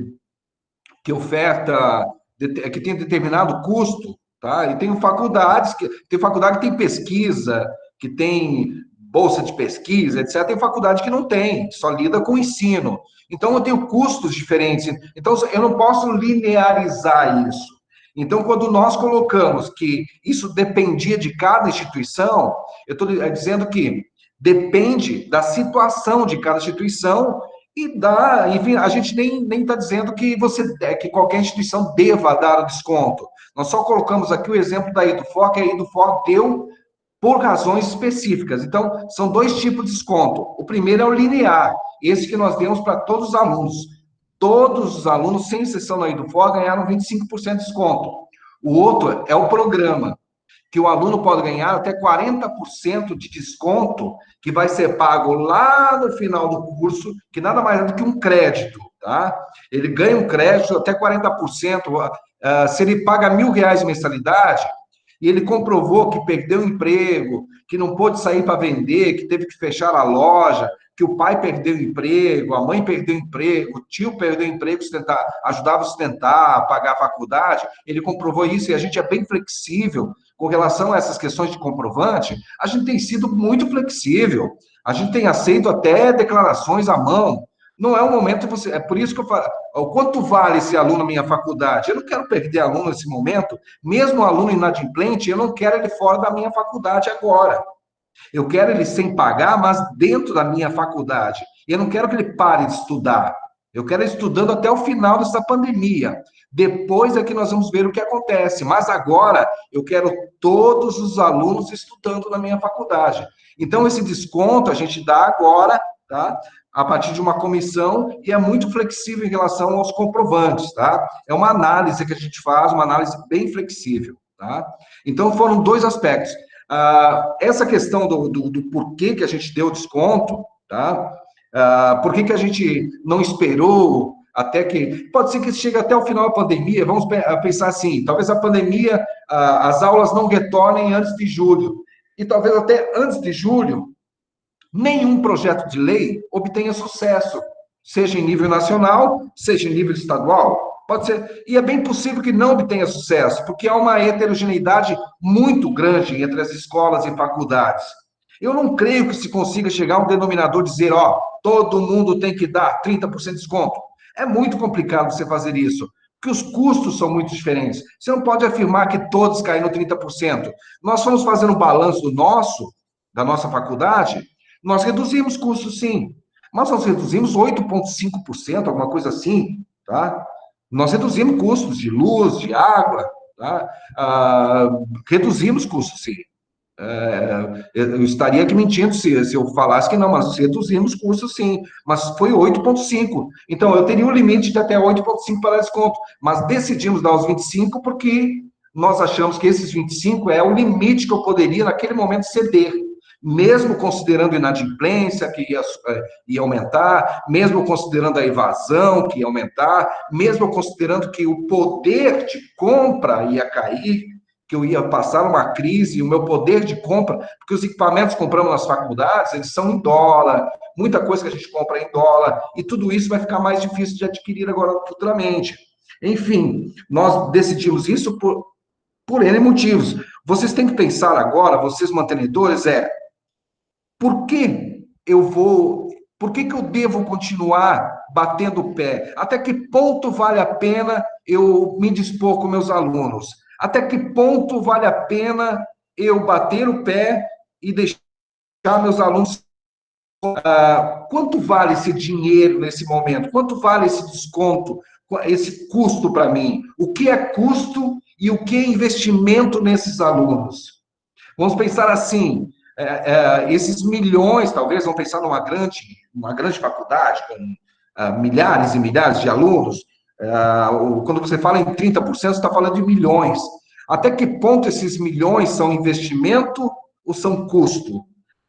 oferta, que tem determinado custo, tá? E tem faculdade que tem pesquisa, que tem bolsa de pesquisa, etc. Tem faculdade que não tem, só lida com o ensino. Então, eu tenho custos diferentes. Então, eu não posso linearizar isso. Então, quando nós colocamos que isso dependia de cada instituição, eu estou dizendo que depende da situação de cada instituição enfim, a gente nem está dizendo que qualquer instituição deva dar o desconto. Nós só colocamos aqui o exemplo da Edufor, que a Edufor deu por razões específicas. Então, são dois tipos de desconto. O primeiro é o linear, esse que nós demos para todos os alunos. Todos os alunos, sem exceção da Edufor, ganharam 25% de desconto. O outro é o programa, que o aluno pode ganhar até 40% de desconto, que vai ser pago lá no final do curso, que nada mais é do que um crédito, tá? Ele ganha um crédito até 40%, se ele paga R$1.000 de mensalidade, e ele comprovou que perdeu o emprego, que não pôde sair para vender, que teve que fechar a loja, que o pai perdeu o emprego, a mãe perdeu o emprego, o tio perdeu o emprego, ajudava a sustentar, a pagar a faculdade, ele comprovou isso e a gente é bem flexível com relação a essas questões de comprovante, a gente tem sido muito flexível, a gente tem aceito até declarações à mão, não é o momento de você, é por isso que eu falo, o quanto vale esse aluno na minha faculdade? Eu não quero perder aluno nesse momento, mesmo aluno inadimplente, eu não quero ele fora da minha faculdade agora. Eu quero ele sem pagar, mas dentro da minha faculdade. E eu não quero que ele pare de estudar. Eu quero ele estudando até o final dessa pandemia. Depois é que nós vamos ver o que acontece. Mas agora eu quero todos os alunos estudando na minha faculdade. Então, esse desconto a gente dá agora, tá? A partir de uma comissão, e é muito flexível em relação aos comprovantes, tá? É uma análise que a gente faz, uma análise bem flexível, tá? Então, foram dois aspectos. Essa questão do porquê que a gente deu desconto, tá? Por que a gente não esperou até que... Pode ser que chegue até o final da pandemia, vamos pensar assim, talvez a pandemia, as aulas não retornem antes de julho, e talvez até antes de julho, nenhum projeto de lei obtenha sucesso, seja em nível nacional, seja em nível estadual. Pode ser, e é bem possível que não obtenha sucesso, porque há uma heterogeneidade muito grande entre as escolas e faculdades. Eu não creio que se consiga chegar a um denominador dizer, ó, todo mundo tem que dar 30% de desconto. É muito complicado você fazer isso, porque os custos são muito diferentes. Você não pode afirmar que todos caem no 30%. Nós fomos fazendo um balanço da nossa faculdade, nós reduzimos custos, sim, mas nós reduzimos 8,5%, alguma coisa assim, tá? Nós reduzimos custos de luz, de água, tá? Reduzimos custos, sim. Eu estaria aqui mentindo se eu falasse que não, mas reduzimos custos, sim. Mas foi 8,5%. Então, eu teria um limite de até 8,5% para desconto, mas decidimos dar os 25% porque nós achamos que esses 25% é o limite que eu poderia, naquele momento, ceder. Mesmo considerando a inadimplência, que ia aumentar, mesmo considerando a evasão, que ia aumentar, mesmo considerando que o poder de compra ia cair, que eu ia passar uma crise, o meu poder de compra, porque os equipamentos que compramos nas faculdades, eles são em dólar, muita coisa que a gente compra é em dólar, e tudo isso vai ficar mais difícil de adquirir agora futuramente. Enfim, nós decidimos isso por N motivos. Vocês têm que pensar agora, vocês mantenedores, por que eu devo continuar batendo o pé? Até que ponto vale a pena eu me dispor com meus alunos? Até que ponto vale a pena eu bater o pé e deixar meus alunos... Quanto vale esse dinheiro nesse momento? Quanto vale esse desconto, esse custo para mim? O que é custo e o que é investimento nesses alunos? Vamos pensar assim, esses milhões, talvez, vamos pensar numa grande faculdade, com milhares e milhares de alunos, quando você fala em 30%, você está falando de milhões. Até que ponto esses milhões são investimento ou são custo?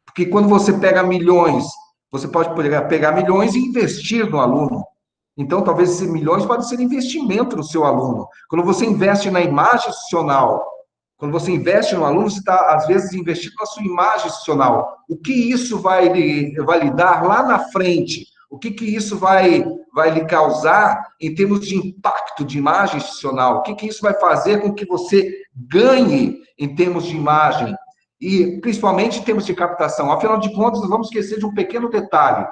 Porque quando você pega milhões, você pode pegar milhões e investir no aluno. Então, talvez esses milhões podem ser investimento no seu aluno. Quando você investe na imagem institucional, Quando você investe no aluno, você está, às vezes, investindo na sua imagem institucional. O que isso vai lhe dar lá na frente? O que isso vai lhe causar em termos de impacto de imagem institucional? O que isso vai fazer com que você ganhe em termos de imagem? E, principalmente, em termos de captação. Afinal de contas, não vamos esquecer de um pequeno detalhe.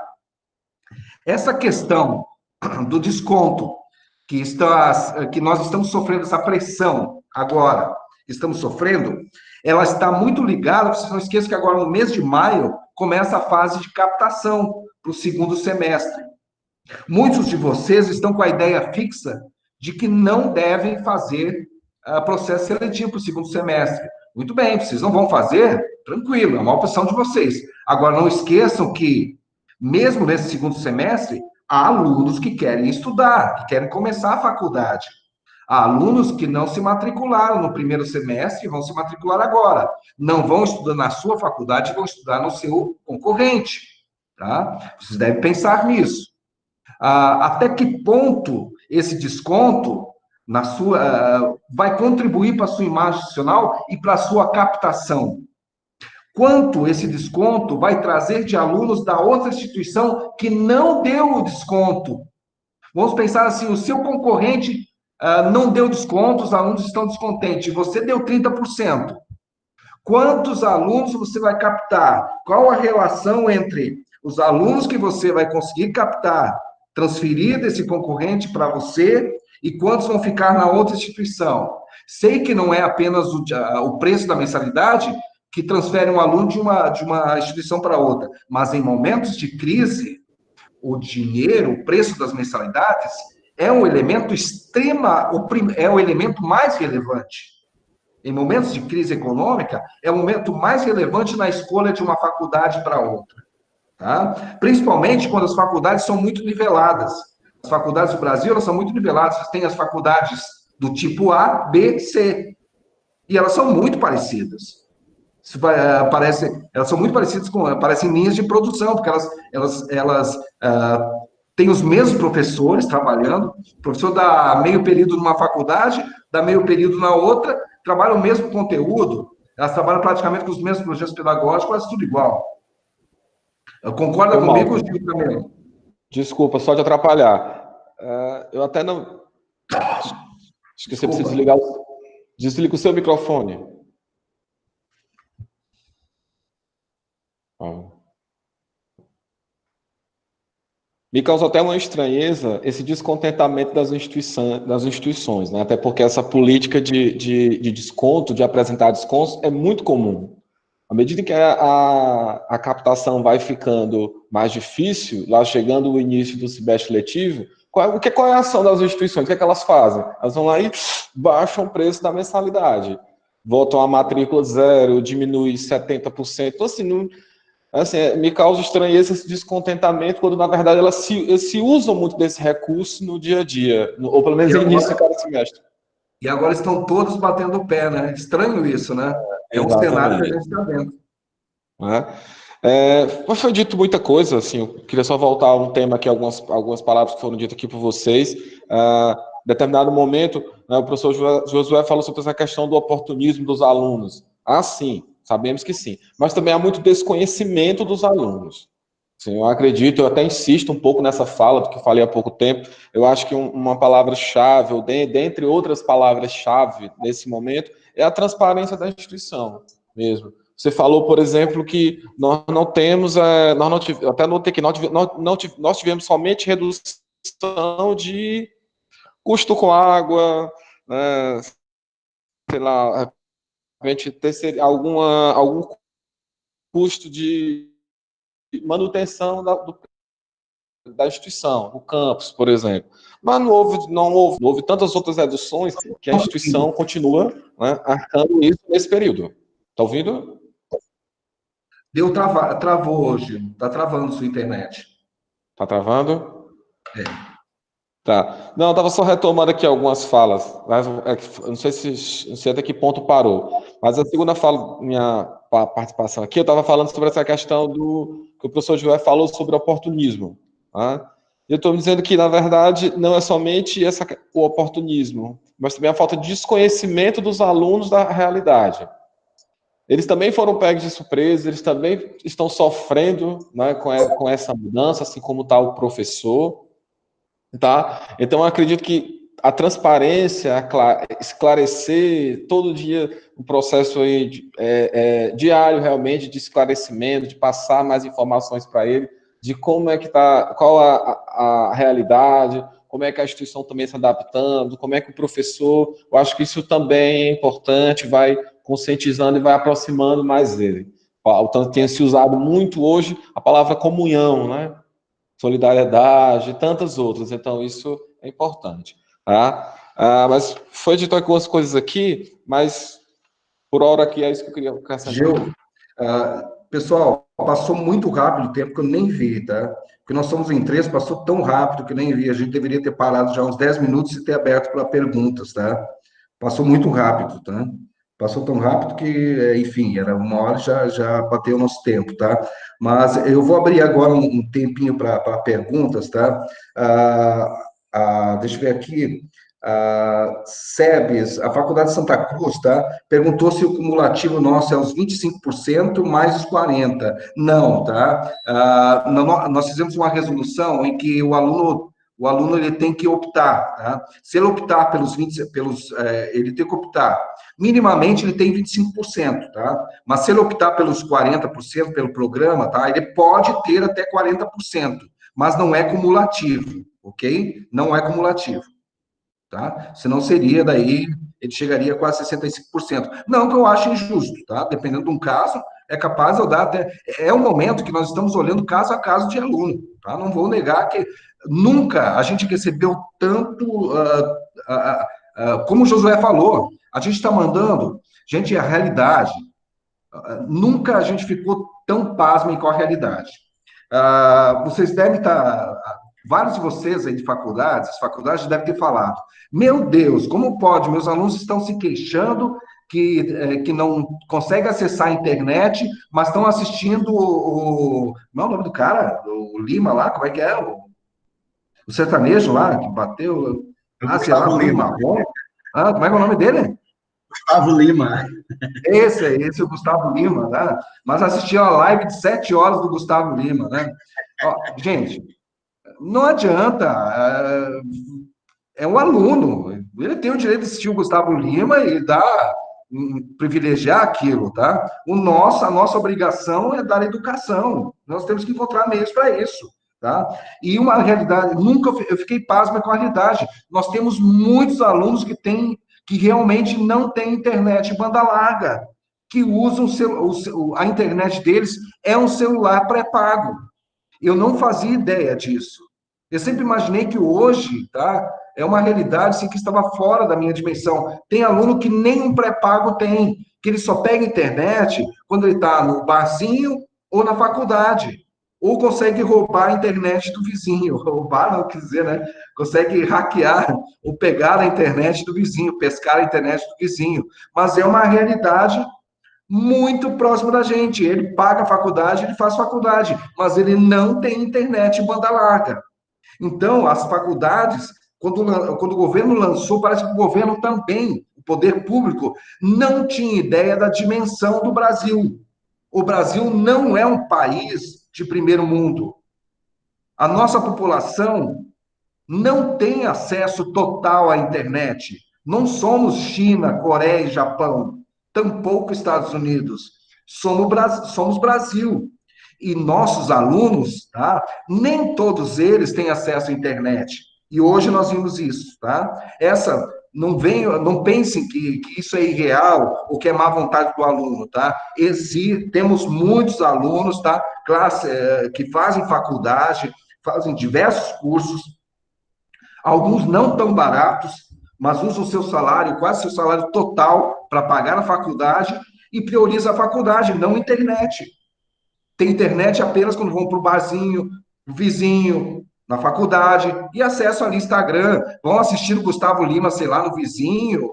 Essa questão do desconto, que nós estamos sofrendo essa pressão agora, estamos sofrendo, ela está muito ligada, vocês não esqueçam que agora no mês de maio começa a fase de captação para o segundo semestre. Muitos de vocês estão com a ideia fixa de que não devem fazer processo seletivo para o segundo semestre. Muito bem, vocês não vão fazer? Tranquilo, é uma opção de vocês. Agora, não esqueçam que, mesmo nesse segundo semestre, há alunos que querem estudar, que querem começar a faculdade. Há alunos que não se matricularam no primeiro semestre e vão se matricular agora. Não vão estudar na sua faculdade, vão estudar no seu concorrente. Tá? Vocês devem pensar nisso. Até que ponto esse desconto vai contribuir para a sua imagem institucional e para a sua captação? Quanto esse desconto vai trazer de alunos da outra instituição que não deu o desconto? Vamos pensar assim, o seu concorrente não deu desconto, os alunos estão descontentes, você deu 30%. Quantos alunos você vai captar? Qual a relação entre os alunos que você vai conseguir captar, transferir desse concorrente para você, e quantos vão ficar na outra instituição? Sei que não é apenas o preço da mensalidade que transfere um aluno de uma instituição para outra, mas em momentos de crise, o dinheiro, o preço das mensalidades, é um elemento é o elemento mais relevante. Em momentos de crise econômica, é o momento mais relevante na escolha de uma faculdade para outra. Tá? Principalmente quando as faculdades são muito niveladas. As faculdades do Brasil, elas são muito niveladas. Você tem as faculdades do tipo A, B, C. E elas são muito parecidas. Elas são muito parecidas parecem linhas de produção, porque elas têm os mesmos professores trabalhando. O professor dá meio período numa faculdade, dá meio período na outra, trabalha o mesmo conteúdo, elas trabalham praticamente com os mesmos projetos pedagógicos, mas tudo igual. Concorda comigo, Gil, também? Desculpa, só de atrapalhar. Eu até não... Esqueci de desligar. Desliga o seu microfone. Me causa até uma estranheza esse descontentamento das instituições, né? Até porque essa política de desconto, de apresentar descontos, é muito comum. À medida que a captação vai ficando mais difícil, lá chegando o início do semestre letivo, qual é a ação das instituições? O que é que elas fazem? Elas vão lá e baixam o preço da mensalidade, voltam a matrícula zero, diminui 70%. Então, assim, me causa estranheza esse descontentamento, quando, na verdade, elas se usam muito desse recurso no dia a dia, ou pelo menos no início de cada semestre. E agora estão todos batendo o pé, né? Estranho isso, né? É um cenário que a gente está vendo. Mas foi dito muita coisa, assim, eu queria só voltar a um tema aqui, algumas palavras que foram ditas aqui por vocês. Em determinado momento, né, o professor Josué falou sobre essa questão do oportunismo dos alunos. Sim, sabemos que sim, mas também há muito desconhecimento dos alunos. Sim, eu acredito, eu até insisto um pouco nessa fala do que falei há pouco tempo. Eu acho que uma palavra-chave, ou dentre outras palavras-chave nesse momento, é a transparência da instituição mesmo. Você falou, por exemplo, que nós não temos, até notei que nós tivemos somente redução de custo com água, sei lá, a gente ter algum custo de manutenção da instituição, do campus, por exemplo. Mas não houve tantas outras reduções que a instituição continua, né, arcando isso nesse período. Está ouvindo? Travou hoje. Está travando sua internet. Está travando? Tá. Não, eu estava só retomando aqui algumas falas. Não sei até que ponto parou. Mas a segunda fala, minha participação aqui, eu estava falando sobre essa questão que o professor Joé falou sobre oportunismo. Tá? Eu estou dizendo que, na verdade, não é somente o oportunismo, mas também a falta de desconhecimento dos alunos da realidade. Eles também foram pegos de surpresa, eles também estão sofrendo, né, com essa mudança, assim como está o professor, tá? Então, eu acredito que a transparência, esclarecer todo dia o processo aí, diário realmente de esclarecimento, de passar mais informações para ele, de como é que está, qual a realidade, como é que a instituição também está adaptando, como é que o professor, eu acho que isso também é importante, vai conscientizando e vai aproximando mais ele. Tanto tem se usado muito hoje a palavra comunhão, né? Solidariedade e tantas outras, então isso é importante. Tá? Mas foi dito algumas coisas aqui, mas por hora aqui é isso que eu queria acrescentar. Gil, pessoal, passou muito rápido o tempo que eu nem vi, tá? Porque nós somos em três, passou tão rápido que eu nem vi. A gente deveria ter parado já uns 10 minutos e ter aberto para perguntas, tá? Passou muito rápido, tá? Passou tão rápido que, enfim, era 1 hora já bateu o nosso tempo, tá? Mas eu vou abrir agora um tempinho para perguntas, tá? Deixa eu ver aqui. SEBS, a Faculdade de Santa Cruz, tá? Perguntou se o cumulativo nosso é os 25% mais os 40%. Não, tá? Nós fizemos uma resolução em que o aluno ele tem que optar, tá? Se ele optar pelos 20, ele tem que optar. Minimamente ele tem 25%, tá? Mas se ele optar pelos 40% pelo programa, tá? Ele pode ter até 40%, mas não é cumulativo, ok? Não é cumulativo. Tá? Senão seria daí, ele chegaria a quase 65%. Não que eu ache injusto, tá? Dependendo de um caso, é capaz de eu dar até... É um momento que nós estamos olhando caso a caso de aluno, tá? Não vou negar que nunca a gente recebeu tanto, como o Josué falou, a gente está mandando, gente, a realidade, nunca a gente ficou tão pasmem com a realidade. Vocês devem estar... Vários de vocês aí de faculdades, as faculdades devem ter falado, meu Deus, como pode? Meus alunos estão se queixando que não conseguem acessar a internet, mas estão assistindo não é o nome do cara? O Lima lá, como é que é? O sertanejo lá, que bateu... sei lá, Gustavo Bruno Lima. Marrom. Como é que é o nome dele? Gustavo Lima. Esse é o Gustavo Lima, né? Mas assisti a live de 7 horas do Gustavo Lima, né? Ó, gente, não adianta, é um aluno, ele tem o direito de assistir o Gustavo Lima e privilegiar aquilo, tá? A nossa obrigação é dar educação, nós temos que encontrar meios para isso, tá? E uma realidade, eu fiquei pasma com a realidade, nós temos muitos alunos que realmente não têm internet banda larga, que usam a internet deles é um celular pré-pago. Eu não fazia ideia disso. Eu sempre imaginei que hoje, tá, é uma realidade assim, que estava fora da minha dimensão. Tem aluno que nem um pré-pago tem, que ele só pega internet quando ele está no barzinho ou na faculdade, ou consegue roubar a internet do vizinho. Roubar, não quer dizer, né? Consegue hackear ou pegar a internet do vizinho, pescar a internet do vizinho. Mas é uma realidade muito próximo da gente. Ele paga a faculdade, ele faz faculdade, mas ele não tem internet banda larga. Então, as faculdades, quando o governo lançou, parece que o governo também, o poder público, não tinha ideia da dimensão do Brasil. O Brasil não é um país de primeiro mundo. A nossa população não tem acesso total à internet. Não somos China, Coreia e Japão, tampouco Estados Unidos. Somos Brasil. E nossos alunos, tá? Nem todos eles têm acesso à internet. E hoje nós vimos isso, tá? Não pensem que isso é irreal ou que é má vontade do aluno, tá? Temos muitos alunos, tá? Que fazem faculdade, fazem diversos cursos, alguns não tão baratos, mas usam o seu salário, quase seu salário total, para pagar a faculdade e prioriza a faculdade, não a internet. Tem internet apenas quando vão para o barzinho, o vizinho, na faculdade, e acesso ali Instagram, vão assistir o Gustavo Lima, sei lá, no vizinho,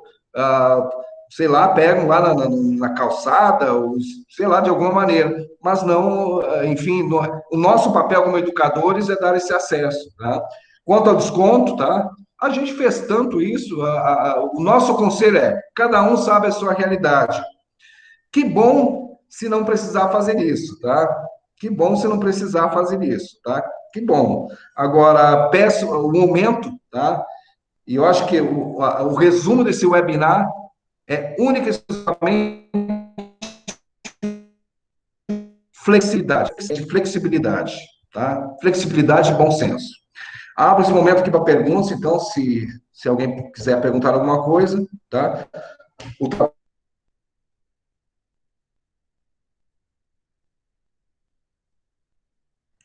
sei lá, pegam lá na calçada, ou, sei lá, de alguma maneira. Mas não, enfim, o nosso papel como educadores é dar esse acesso, tá? Quanto ao desconto, tá? A gente fez tanto isso, o nosso conselho é, cada um sabe a sua realidade. Que bom se não precisar fazer isso, tá? Que bom se não precisar fazer isso, tá? Que bom. Agora, peço o momento, tá? E eu acho que o resumo desse webinar é única e exclusivamente flexibilidade, tá? Flexibilidade e bom senso. Abro esse momento aqui para perguntas, então, se alguém quiser perguntar alguma coisa, tá?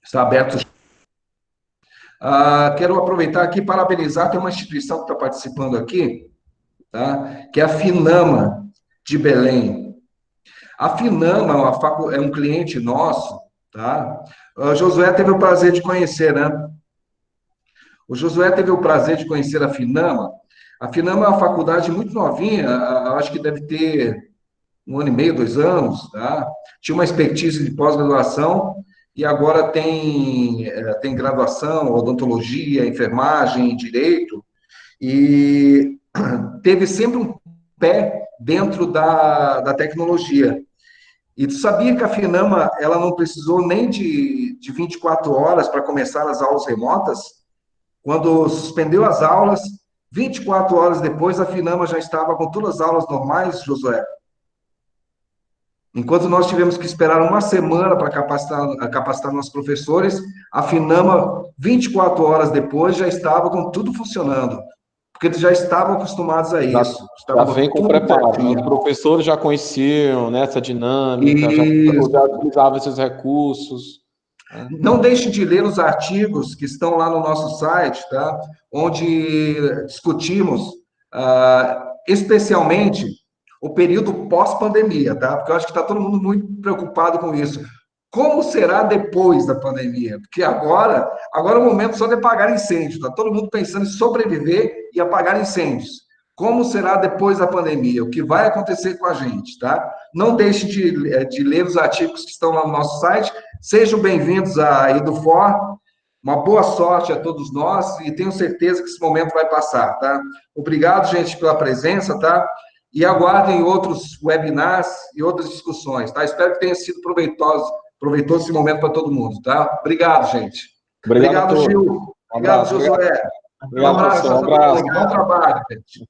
Está aberto. Quero aproveitar aqui e parabenizar, tem uma instituição que está participando aqui, tá? Que é a Finama de Belém. A Finama é um cliente nosso, tá? O Josué teve o prazer de conhecer, né? O Josué teve o prazer de conhecer a Finama. A Finama é uma faculdade muito novinha, acho que deve ter 1 ano e meio, 2 anos, tá? Tinha uma expertise de pós-graduação e agora tem graduação, odontologia, enfermagem, direito, e teve sempre um pé dentro da tecnologia. E tu sabia que a Finama, ela não precisou nem de 24 horas para começar as aulas remotas? Quando suspendeu as aulas, 24 horas depois, a Finama já estava com todas as aulas normais, Josué. Enquanto nós tivemos que esperar 1 semana para capacitar nossos professores, a Finama, 24 horas depois, já estava com tudo funcionando. Porque eles já estavam acostumados a isso. Já vem com preparo. Os professores já conheciam, né, essa dinâmica, já utilizavam esses recursos. Não deixe de ler os artigos que estão lá no nosso site, tá? Onde discutimos especialmente o período pós-pandemia, tá? Porque eu acho que está todo mundo muito preocupado com isso. Como será depois da pandemia? Porque agora é o momento só de apagar incêndio, tá? Todo mundo pensando em sobreviver e apagar incêndios. Como será depois da pandemia? O que vai acontecer com a gente, tá? Não deixe de ler os artigos que estão lá no nosso site. Sejam bem-vindos à Edufor. Uma boa sorte a todos nós e tenho certeza que esse momento vai passar, tá? Obrigado, gente, pela presença, tá? E aguardem outros webinars e outras discussões, tá? Espero que tenha sido proveitoso esse momento para todo mundo, tá? Obrigado, gente. Obrigado, Gil. Obrigado, Josué. Um abraço. Bom trabalho, gente.